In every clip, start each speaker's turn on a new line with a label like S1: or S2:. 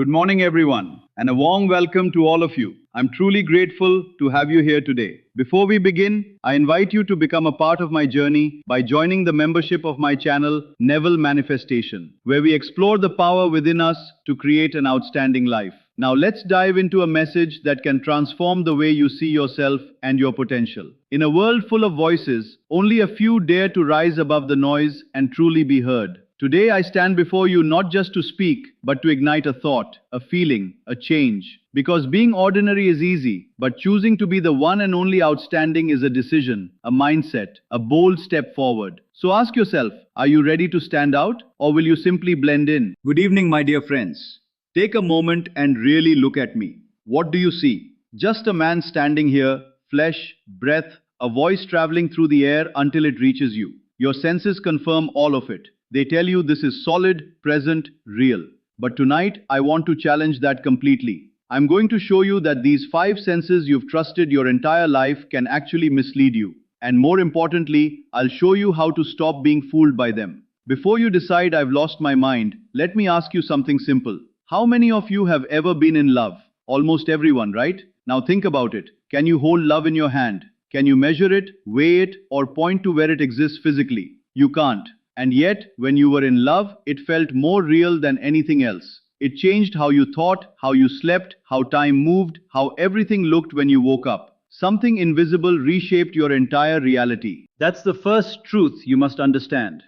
S1: Good morning, everyone, and a warm welcome to all of you. I'm truly grateful to have you here today. Before we begin, I invite you to become a part of my journey by joining the membership of my channel, Neville Manifestation, where we explore the power within us to create an outstanding life. Now, let's dive into a message that can transform the way you see yourself and your potential. In a world full of voices, only a few dare to rise above the noise and truly be heard. Today I stand before you not just to speak, but to ignite a thought, a feeling, a change. Because being ordinary is easy, but choosing to be the one and only outstanding is a decision, a mindset, a bold step forward. So ask yourself, are you ready to stand out, or will you simply blend in? Good evening, my dear friends. Take a moment and really look at me. What do you see? Just a man standing here, flesh, breath, a voice traveling through the air until it reaches you. Your senses confirm all of it. They tell you this is solid, present, real. But tonight, I want to challenge that completely. I'm going to show you that these 5 senses you've trusted your entire life can actually mislead you. And more importantly, I'll show you how to stop being fooled by them. Before you decide I've lost my mind, let me ask you something simple. How many of you have ever been in love? Almost everyone, right? Now think about it. Can you hold love in your hand? Can you measure it, weigh it, or point to where it exists physically? You can't. And yet, when you were in love, it felt more real than anything else. It changed how you thought, how you slept, how time moved, how everything looked when you woke up. Something invisible reshaped your entire reality. That's the first truth you must understand.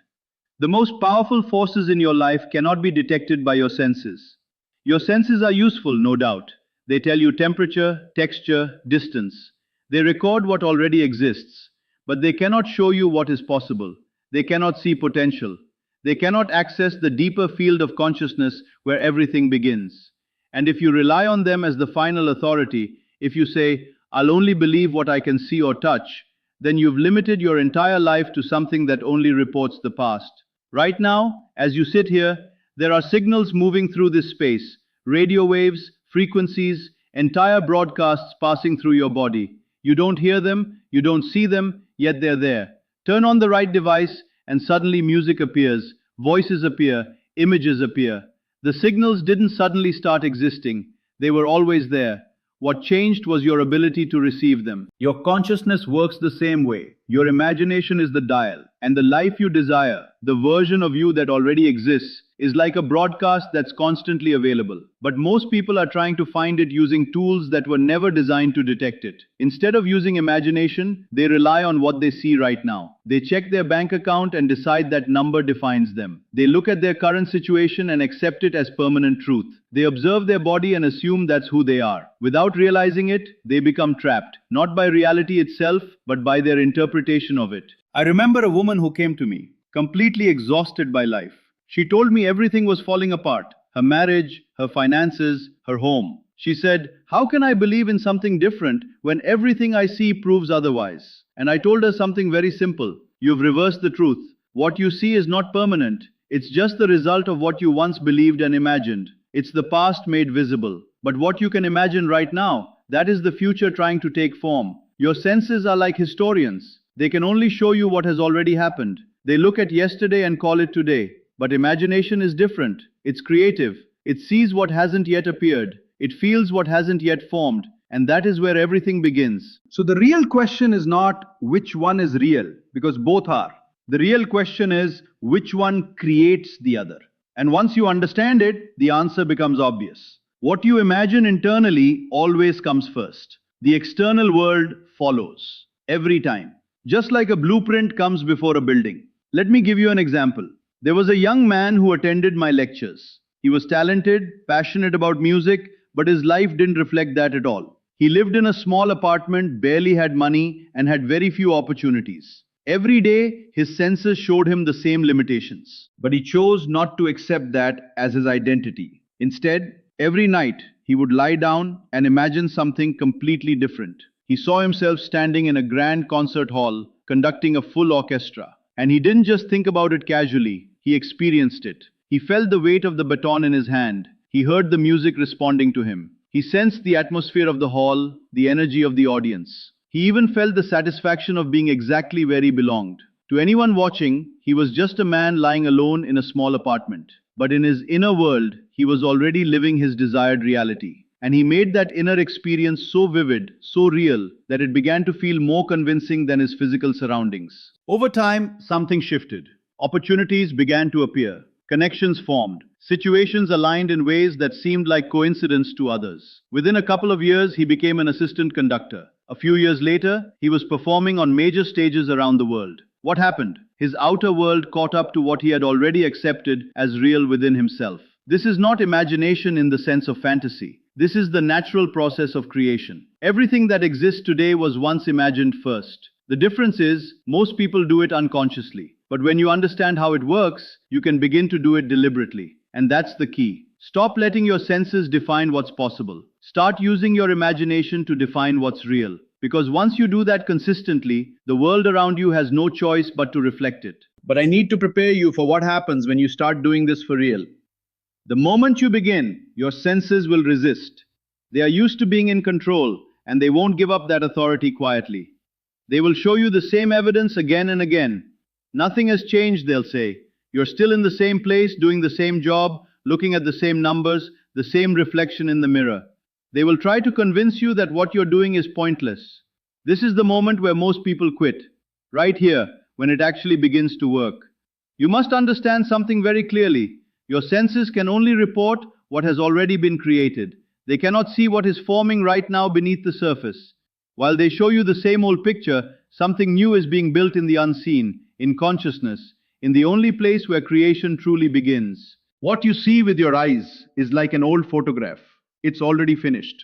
S1: The most powerful forces in your life cannot be detected by your senses. Your senses are useful, no doubt. They tell you temperature, texture, distance. They record what already exists, but they cannot show you what is possible. They cannot see potential. They cannot access the deeper field of consciousness where everything begins. And if you rely on them as the final authority, if you say, I'll only believe what I can see or touch, then you've limited your entire life to something that only reports the past. Right now, as you sit here, there are signals moving through this space, radio waves, frequencies, entire broadcasts passing through your body. You don't hear them, you don't see them, yet they're there. Turn on the right device and suddenly music appears, voices appear, images appear. The signals didn't suddenly start existing. They were always there. What changed was your ability to receive them. Your consciousness works the same way. Your imagination is the dial, and the life you desire, the version of you that already exists, is like a broadcast that's constantly available. But most people are trying to find it using tools that were never designed to detect it. Instead of using imagination, they rely on what they see right now. They check their bank account and decide that number defines them. They look at their current situation and accept it as permanent truth. They observe their body and assume that's who they are. Without realizing it, they become trapped, not by reality itself, but by their interpretation of it. I remember a woman who came to me, completely exhausted by life. She told me everything was falling apart. Her marriage, her finances, her home. She said, how can I believe in something different when everything I see proves otherwise? And I told her something very simple. You've reversed the truth. What you see is not permanent. It's just the result of what you once believed and imagined. It's the past made visible. But what you can imagine right now, that is the future trying to take form. Your senses are like historians. They can only show you what has already happened. They look at yesterday and call it today. But imagination is different. It's creative. It sees what hasn't yet appeared. It feels what hasn't yet formed. And that is where everything begins. So the real question is not which one is real, because both are. The real question is which one creates the other. And once you understand it, the answer becomes obvious. What you imagine internally always comes first. The external world follows. Every time. Just like a blueprint comes before a building. Let me give you an example. There was a young man who attended my lectures. He was talented, passionate about music, but his life didn't reflect that at all. He lived in a small apartment, barely had money, and had very few opportunities. Every day, his senses showed him the same limitations. But he chose not to accept that as his identity. Instead, every night, he would lie down and imagine something completely different. He saw himself standing in a grand concert hall, conducting a full orchestra. And he didn't just think about it casually, he experienced it. He felt the weight of the baton in his hand. He heard the music responding to him. He sensed the atmosphere of the hall, the energy of the audience. He even felt the satisfaction of being exactly where he belonged. To anyone watching, he was just a man lying alone in a small apartment. But in his inner world, he he was already living his desired reality. And he made that inner experience so vivid, so real, that it began to feel more convincing than his physical surroundings. Over time, something shifted. Opportunities began to appear. Connections formed. Situations aligned in ways that seemed like coincidence to others. Within a couple of years, he became an assistant conductor. A few years later, he was performing on major stages around the world. What happened? His outer world caught up to what he had already accepted as real within himself. This is not imagination in the sense of fantasy. This is the natural process of creation. Everything that exists today was once imagined first. The difference is, most people do it unconsciously. But when you understand how it works, you can begin to do it deliberately. And that's the key. Stop letting your senses define what's possible. Start using your imagination to define what's real. Because once you do that consistently, the world around you has no choice but to reflect it. But I need to prepare you for what happens when you start doing this for real. The moment you begin, your senses will resist. They are used to being in control, and they won't give up that authority quietly. They will show you the same evidence again and again. Nothing has changed, they'll say. You're still in the same place, doing the same job, looking at the same numbers, the same reflection in the mirror. They will try to convince you that what you're doing is pointless. This is the moment where most people quit. Right here, when it actually begins to work. You must understand something very clearly. Your senses can only report what has already been created. They cannot see what is forming right now beneath the surface. While they show you the same old picture, something new is being built in the unseen, in consciousness, in the only place where creation truly begins. What you see with your eyes is like an old photograph. It's already finished.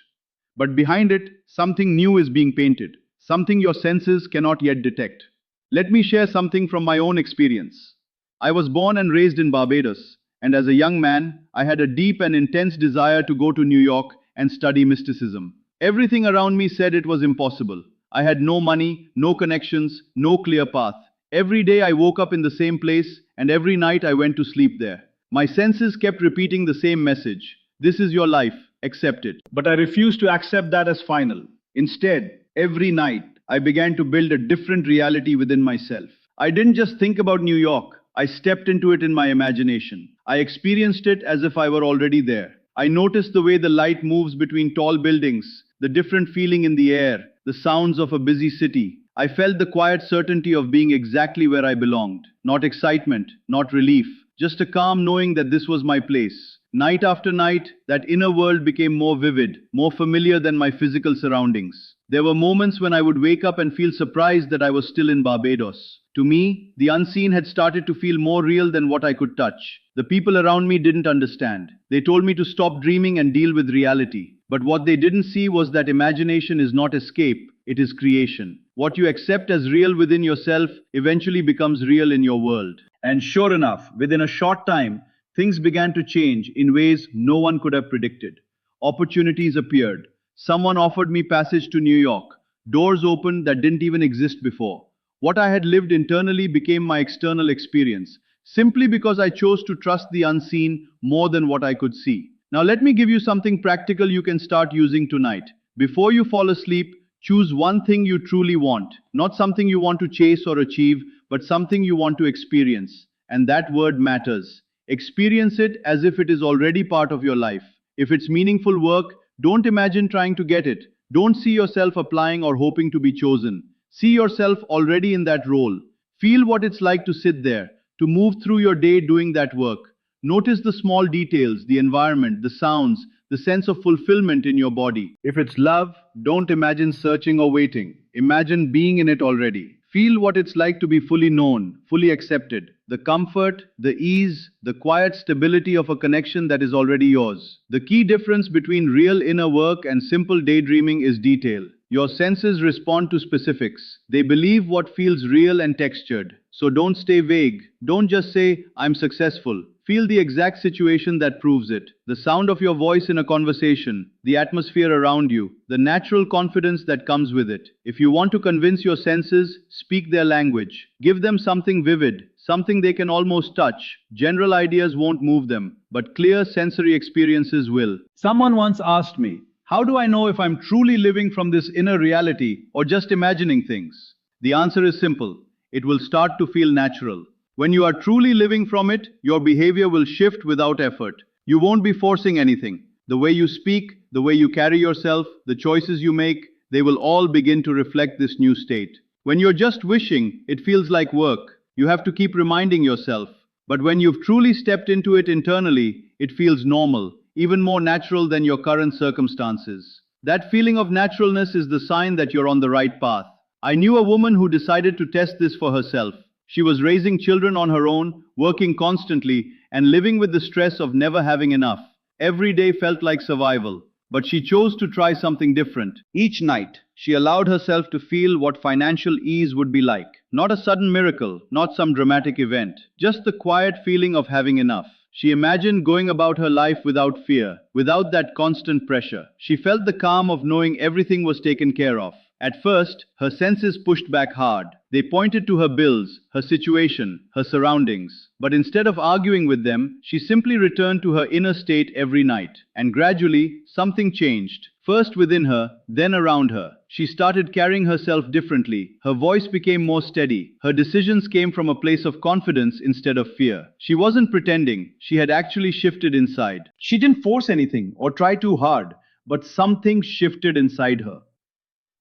S1: But behind it, something new is being painted, something your senses cannot yet detect. Let me share something from my own experience. I was born and raised in Barbados, and as a young man, I had a deep and intense desire to go to New York and study mysticism. Everything around me said it was impossible. I had no money, no connections, no clear path. Every day I woke up in the same place, and every night I went to sleep there. My senses kept repeating the same message. This is your life, accept it. But I refused to accept that as final. Instead, every night, I began to build a different reality within myself. I didn't just think about New York. I stepped into it in my imagination. I experienced it as if I were already there. I noticed the way the light moves between tall buildings, the different feeling in the air, the sounds of a busy city. I felt the quiet certainty of being exactly where I belonged. Not excitement, not relief, just a calm knowing that this was my place. Night after night, that inner world became more vivid, more familiar than my physical surroundings. There were moments when I would wake up and feel surprised that I was still in Barbados. To me, the unseen had started to feel more real than what I could touch. The people around me didn't understand. They told me to stop dreaming and deal with reality. But what they didn't see was that imagination is not escape, it is creation. What you accept as real within yourself eventually becomes real in your world. And sure enough, within a short time, things began to change in ways no one could have predicted. Opportunities appeared. Someone offered me passage to New York. Doors opened that didn't even exist before. What I had lived internally became my external experience, simply because I chose to trust the unseen more than what I could see. Now let me give you something practical you can start using tonight. Before you fall asleep, choose one thing you truly want. Not something you want to chase or achieve, but something you want to experience. And that word matters. Experience it as if it is already part of your life. If it's meaningful work, don't imagine trying to get it. Don't see yourself applying or hoping to be chosen. See yourself already in that role. Feel what it's like to sit there, to move through your day doing that work. Notice the small details, the environment, the sounds, the sense of fulfillment in your body. If it's love, don't imagine searching or waiting. Imagine being in it already. Feel what it's like to be fully known, fully accepted. The comfort, the ease, the quiet stability of a connection that is already yours. The key difference between real inner work and simple daydreaming is detail. Your senses respond to specifics. They believe what feels real and textured. So don't stay vague. Don't just say, I'm successful. Feel the exact situation that proves it. The sound of your voice in a conversation, the atmosphere around you, the natural confidence that comes with it. If you want to convince your senses, speak their language. Give them something vivid, something they can almost touch. General ideas won't move them, but clear sensory experiences will. Someone once asked me, how do I know if I'm truly living from this inner reality or just imagining things? The answer is simple. It will start to feel natural. When you are truly living from it, your behavior will shift without effort. You won't be forcing anything. The way you speak, the way you carry yourself, the choices you make, they will all begin to reflect this new state. When you're just wishing, it feels like work. You have to keep reminding yourself. But when you've truly stepped into it internally, it feels normal, even more natural than your current circumstances. That feeling of naturalness is the sign that you're on the right path. I knew a woman who decided to test this for herself. She was raising children on her own, working constantly, and living with the stress of never having enough. Every day felt like survival. But she chose to try something different. Each night, she allowed herself to feel what financial ease would be like. Not a sudden miracle, not some dramatic event, just the quiet feeling of having enough. She imagined going about her life without fear, without that constant pressure. She felt the calm of knowing everything was taken care of. At first, her senses pushed back hard. They pointed to her bills, her situation, her surroundings. But instead of arguing with them, she simply returned to her inner state every night. And gradually, something changed. First within her, then around her. She started carrying herself differently. Her voice became more steady. Her decisions came from a place of confidence instead of fear. She wasn't pretending. She had actually shifted inside. She didn't force anything or try too hard, but something shifted inside her.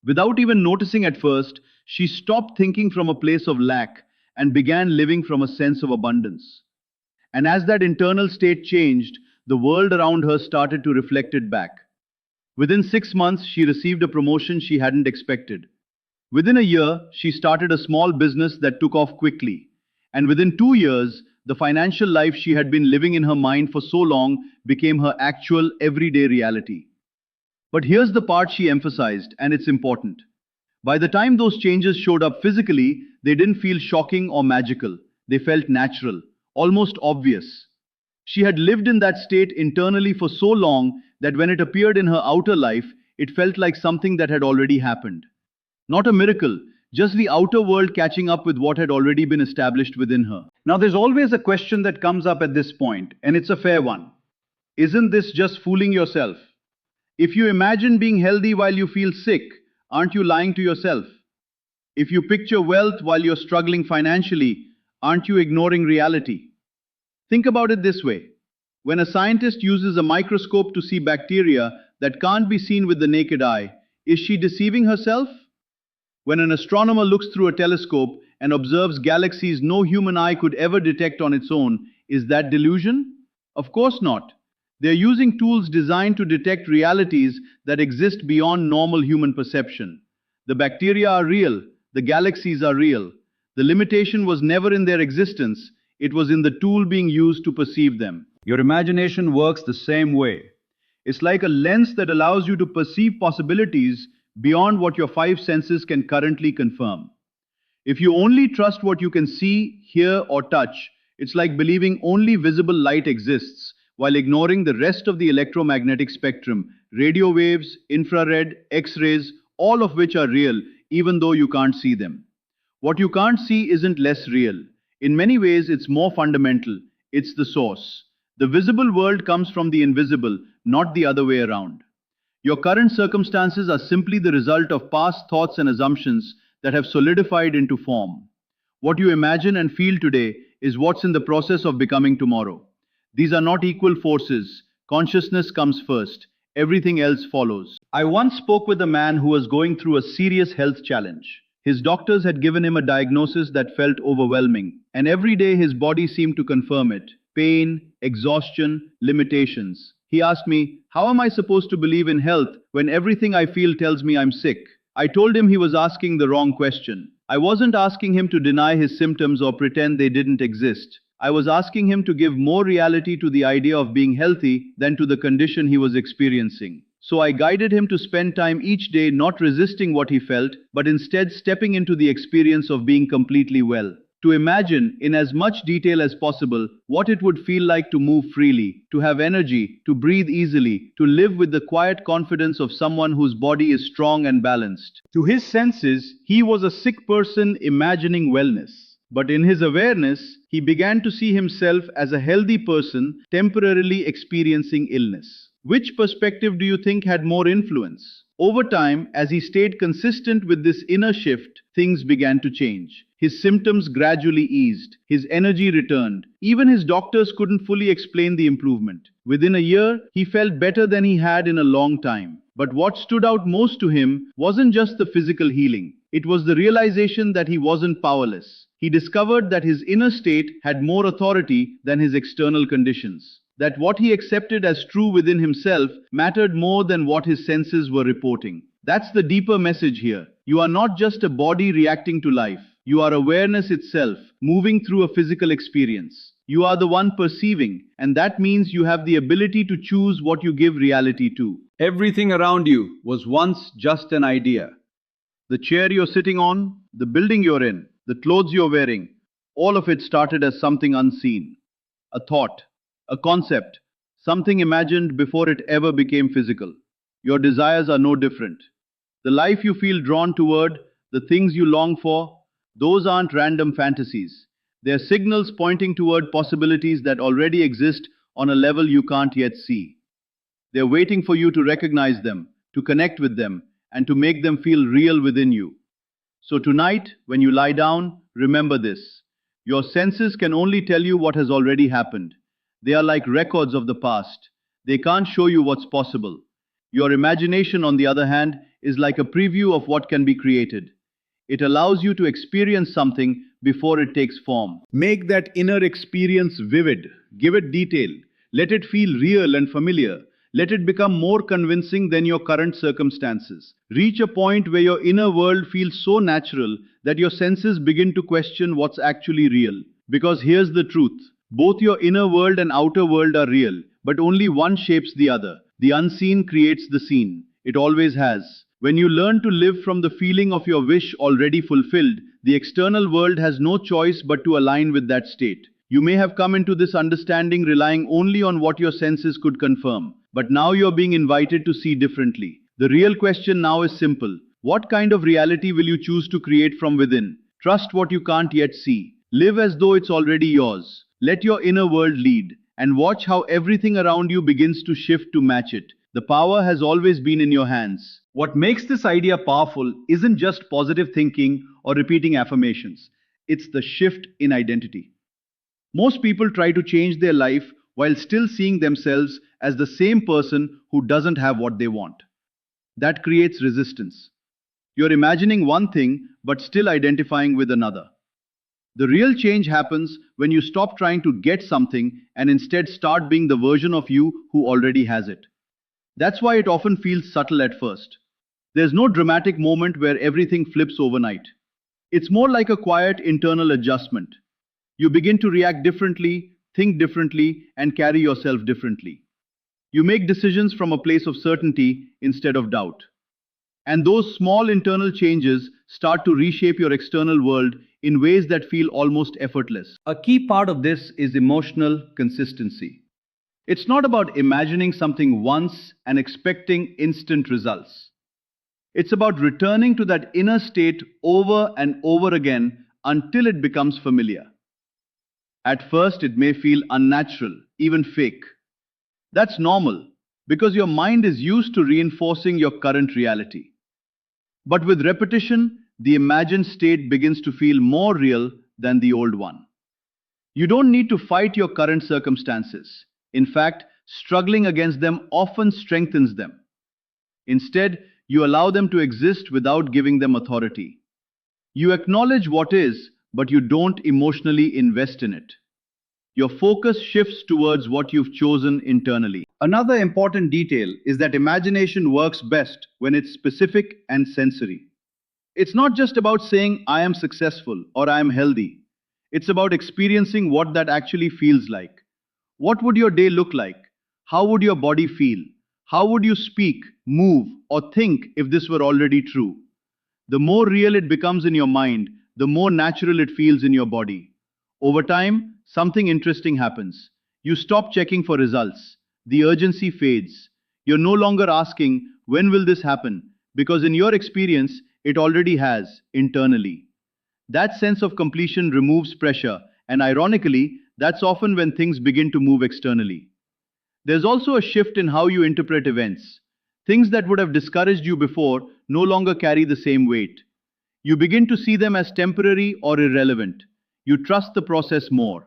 S1: Without even noticing at first, she stopped thinking from a place of lack and began living from a sense of abundance. And as that internal state changed, the world around her started to reflect it back. Within 6 months, she received a promotion she hadn't expected. Within a year, she started a small business that took off quickly. And within 2 years, the financial life she had been living in her mind for so long became her actual everyday reality. But here's the part she emphasized, and it's important. By the time those changes showed up physically, they didn't feel shocking or magical. They felt natural, almost obvious. She had lived in that state internally for so long that when it appeared in her outer life, it felt like something that had already happened. Not a miracle, just the outer world catching up with what had already been established within her. Now, there's always a question that comes up at this point, and it's a fair one. Isn't this just fooling yourself? If you imagine being healthy while you feel sick, aren't you lying to yourself? If you picture wealth while you're struggling financially, aren't you ignoring reality? Think about it this way. When a scientist uses a microscope to see bacteria that can't be seen with the naked eye, is she deceiving herself? When an astronomer looks through a telescope and observes galaxies no human eye could ever detect on its own, is that delusion? Of course not. They're using tools designed to detect realities that exist beyond normal human perception. The bacteria are real, the galaxies are real. The limitation was never in their existence, it was in the tool being used to perceive them. Your imagination works the same way. It's like a lens that allows you to perceive possibilities beyond what your five senses can currently confirm. If you only trust what you can see, hear, or touch, it's like believing only visible light exists, while ignoring the rest of the electromagnetic spectrum, radio waves, infrared, X-rays, all of which are real, even though you can't see them. What you can't see isn't less real. In many ways, it's more fundamental. It's the source. The visible world comes from the invisible, not the other way around. Your current circumstances are simply the result of past thoughts and assumptions that have solidified into form. What you imagine and feel today is what's in the process of becoming tomorrow. These are not equal forces. Consciousness comes first. Everything else follows. I once spoke with a man who was going through a serious health challenge. His doctors had given him a diagnosis that felt overwhelming, and every day his body seemed to confirm it. Pain, exhaustion, limitations. He asked me, how am I supposed to believe in health when everything I feel tells me I'm sick? I told him he was asking the wrong question. I wasn't asking him to deny his symptoms or pretend they didn't exist. I was asking him to give more reality to the idea of being healthy than to the condition he was experiencing. So I guided him to spend time each day not resisting what he felt, but instead stepping into the experience of being completely well. To imagine, in as much detail as possible, what it would feel like to move freely, to have energy, to breathe easily, to live with the quiet confidence of someone whose body is strong and balanced. To his senses, he was a sick person imagining wellness. But in his awareness, he began to see himself as a healthy person temporarily experiencing illness. Which perspective do you think had more influence? Over time, as he stayed consistent with this inner shift, things began to change. His symptoms gradually eased, his energy returned. Even his doctors couldn't fully explain the improvement. Within a year, he felt better than he had in a long time. But what stood out most to him wasn't just the physical healing, it was the realization that he wasn't powerless. He discovered that his inner state had more authority than his external conditions. That what he accepted as true within himself mattered more than what his senses were reporting. That's the deeper message here. You are not just a body reacting to life. You are awareness itself, moving through a physical experience. You are the one perceiving, and that means you have the ability to choose what you give reality to. Everything around you was once just an idea. The chair you're sitting on, the building you're in, the clothes you're wearing, all of it started as something unseen. A thought, a concept, something imagined before it ever became physical. Your desires are no different. The life you feel drawn toward, the things you long for, those aren't random fantasies. They're signals pointing toward possibilities that already exist on a level you can't yet see. They're waiting for you to recognize them, to connect with them, and to make them feel real within you. So tonight, when you lie down, remember this. Your senses can only tell you what has already happened. They are like records of the past. They can't show you what's possible. Your imagination, on the other hand, is like a preview of what can be created. It allows you to experience something before it takes form. Make that inner experience vivid. Give it detail. Let it feel real and familiar. Let it become more convincing than your current circumstances. Reach a point where your inner world feels so natural that your senses begin to question what's actually real. Because here's the truth. Both your inner world and outer world are real, but only one shapes the other. The unseen creates the seen. It always has. When you learn to live from the feeling of your wish already fulfilled, the external world has no choice but to align with that state. You may have come into this understanding relying only on what your senses could confirm, but now you're being invited to see differently. The real question now is simple. What kind of reality will you choose to create from within? Trust what you can't yet see. Live as though it's already yours. Let your inner world lead, and watch how everything around you begins to shift to match it. The power has always been in your hands. What makes this idea powerful isn't just positive thinking or repeating affirmations. It's the shift in identity. Most people try to change their life while still seeing themselves as the same person who doesn't have what they want. That creates resistance. You're imagining one thing but still identifying with another. The real change happens when you stop trying to get something and instead start being the version of you who already has it. That's why it often feels subtle at first. There's no dramatic moment where everything flips overnight. It's more like a quiet internal adjustment. You begin to react differently, think differently, and carry yourself differently. You make decisions from a place of certainty instead of doubt. And those small internal changes start to reshape your external world in ways that feel almost effortless. A key part of this is emotional consistency. It's not about imagining something once and expecting instant results. It's about returning to that inner state over and over again until it becomes familiar. At first, it may feel unnatural, even fake. That's normal because your mind is used to reinforcing your current reality. But with repetition, the imagined state begins to feel more real than the old one. You don't need to fight your current circumstances. In fact, struggling against them often strengthens them. Instead, you allow them to exist without giving them authority. You acknowledge what is, but you don't emotionally invest in it. Your focus shifts towards what you've chosen internally. Another important detail is that imagination works best when it's specific and sensory. It's not just about saying, I am successful or I am healthy. It's about experiencing what that actually feels like. What would your day look like? How would your body feel? How would you speak, move, or think if this were already true? The more real it becomes in your mind, the more natural it feels in your body. Over time, something interesting happens. You stop checking for results. The urgency fades. You're no longer asking, when will this happen? Because in your experience, it already has, internally. That sense of completion removes pressure, and ironically, that's often when things begin to move externally. There's also a shift in how you interpret events. Things that would have discouraged you before no longer carry the same weight. You begin to see them as temporary or irrelevant. You trust the process more.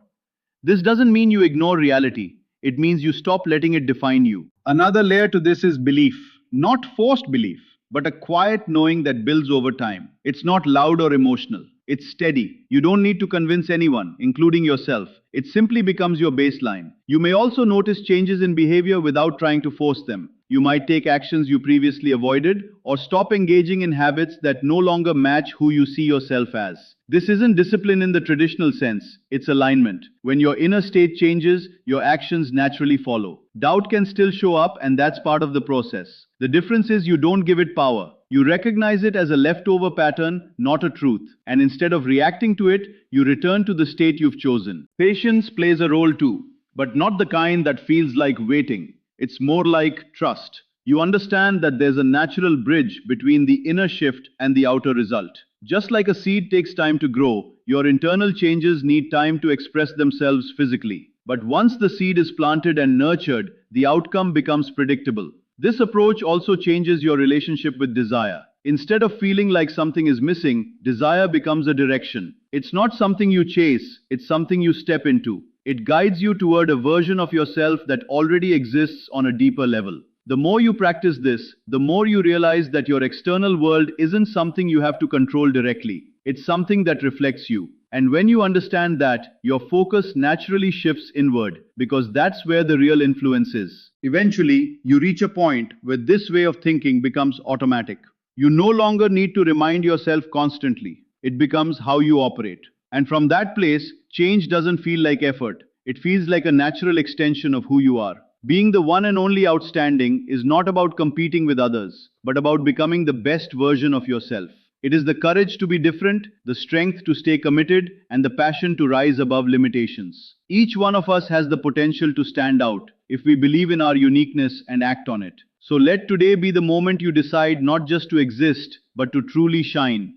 S1: This doesn't mean you ignore reality. It means you stop letting it define you. Another layer to this is belief. Not forced belief, but a quiet knowing that builds over time. It's not loud or emotional. It's steady. You don't need to convince anyone, including yourself. It simply becomes your baseline. You may also notice changes in behavior without trying to force them. You might take actions you previously avoided or stop engaging in habits that no longer match who you see yourself as. This isn't discipline in the traditional sense, it's alignment. When your inner state changes, your actions naturally follow. Doubt can still show up, and that's part of the process. The difference is you don't give it power. You recognize it as a leftover pattern, not a truth. And instead of reacting to it, you return to the state you've chosen. Patience plays a role too, but not the kind that feels like waiting. It's more like trust. You understand that there's a natural bridge between the inner shift and the outer result. Just like a seed takes time to grow, your internal changes need time to express themselves physically. But once the seed is planted and nurtured, the outcome becomes predictable. This approach also changes your relationship with desire. Instead of feeling like something is missing, desire becomes a direction. It's not something you chase, it's something you step into. It guides you toward a version of yourself that already exists on a deeper level. The more you practice this, the more you realize that your external world isn't something you have to control directly. It's something that reflects you. And when you understand that, your focus naturally shifts inward, because that's where the real influence is. Eventually, you reach a point where this way of thinking becomes automatic. You no longer need to remind yourself constantly. It becomes how you operate. And from that place, change doesn't feel like effort. It feels like a natural extension of who you are. Being the one and only outstanding is not about competing with others, but about becoming the best version of yourself. It is the courage to be different, the strength to stay committed, and the passion to rise above limitations. Each one of us has the potential to stand out if we believe in our uniqueness and act on it. So let today be the moment you decide not just to exist, but to truly shine.